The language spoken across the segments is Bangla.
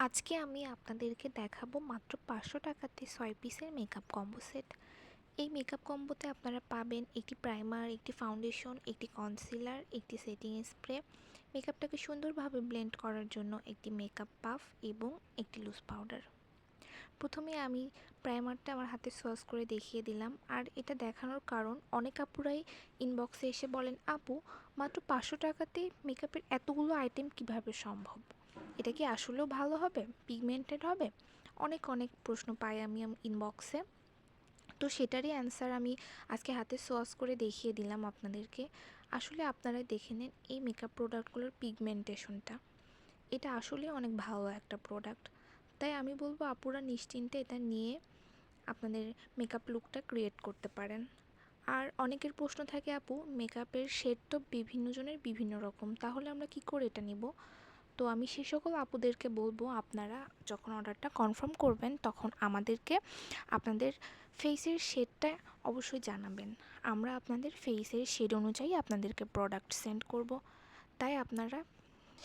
আজকে আমি আপনাদেরকে দেখাবো মাত্র ৫০০ টাকাতে ৬ পিসের মেকআপ কম্বো সেট। এই মেকআপ কম্বোতে আপনারা পাবেন একটি প্রাইমার, একটি ফাউন্ডেশন, একটি কনসিলার, একটি সেটিং স্প্রে, মেকআপটাকে সুন্দরভাবে ব্লেন্ড করার জন্য একটি মেকআপ পাফ এবং একটি লুজ পাউডার। প্রথমে আমি প্রাইমারটা আমার হাতে সোয়াচ করে দেখিয়ে দিলাম। আর এটা দেখানোর কারণ, অনেক আপুরাই ইনবক্সে এসে বলেন, আপু মাত্র ৫০০ টাকাতে মেকআপের এতগুলো আইটেম কিভাবে সম্ভব? এটা কি আসলেও ভালো হবে, পিগমেন্টেড হবে? অনেক অনেক প্রশ্ন পাই আমি ইনবক্সে। তো সেটারই অ্যান্সার আমি আজকে হাতে সোয়াচ করে দেখিয়ে দিলাম আপনাদেরকে। আসলে আপনারা দেখে নিন এই মেকআপ প্রোডাক্টগুলোর পিগমেন্টেশনটা, এটা আসলে অনেক ভালো একটা প্রোডাক্ট। তাই আমি বলবো আপুরা নিশ্চিন্তে এটা নিয়ে আপনাদের মেকআপ লুকটা ক্রিয়েট করতে পারেন। আর অনেকের প্রশ্ন থাকে, আপু মেকআপের শেড তো বিভিন্ন জনের বিভিন্ন রকম, তাহলে আমরা কি করে এটা নিব? তো আমি সে সকল আপুদেরকে বলবো, আপনারা যখন অর্ডারটা কনফার্ম করবেন তখন আমাদেরকে আপনাদের ফেসের শেডটা অবশ্যই জানাবেন। আমরা আপনাদের ফেসের শেড অনুযায়ী আপনাদেরকে প্রোডাক্ট সেন্ড করব। তাই আপনারা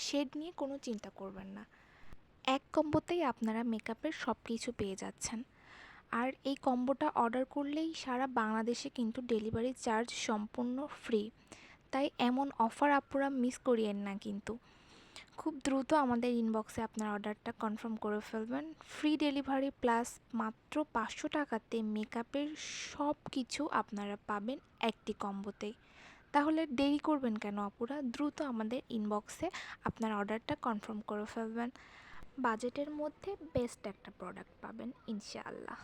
শেড নিয়ে কোনো চিন্তা করবেন না। এক কম্বোতেই আপনারা মেকআপের সব কিছু পেয়ে যাচ্ছেন। আর এই কম্বোটা অর্ডার করলেই সারা বাংলাদেশে কিন্তু ডেলিভারি চার্জ সম্পূর্ণ ফ্রি। তাই এমন অফার আপুরা মিস করিয়েন না কিন্তু। খুব দ্রুত আমাদের ইনবক্সে আপনার অর্ডারটা কনফার্ম করে ফেলবেন। ফ্রি ডেলিভারি প্লাস মাত্র ৫০০ টাকাতে মেকআপের সব কিছু আপনারা পাবেন একটি কম্বোতেই। তাহলে দেরি করবেন কেন আপুরা? দ্রুত আমাদের ইনবক্সে আপনার অর্ডারটা কনফার্ম করে ফেলবেন। বাজেটের মধ্যে বেস্ট একটা প্রোডাক্ট পাবেন ইনশাআল্লাহ।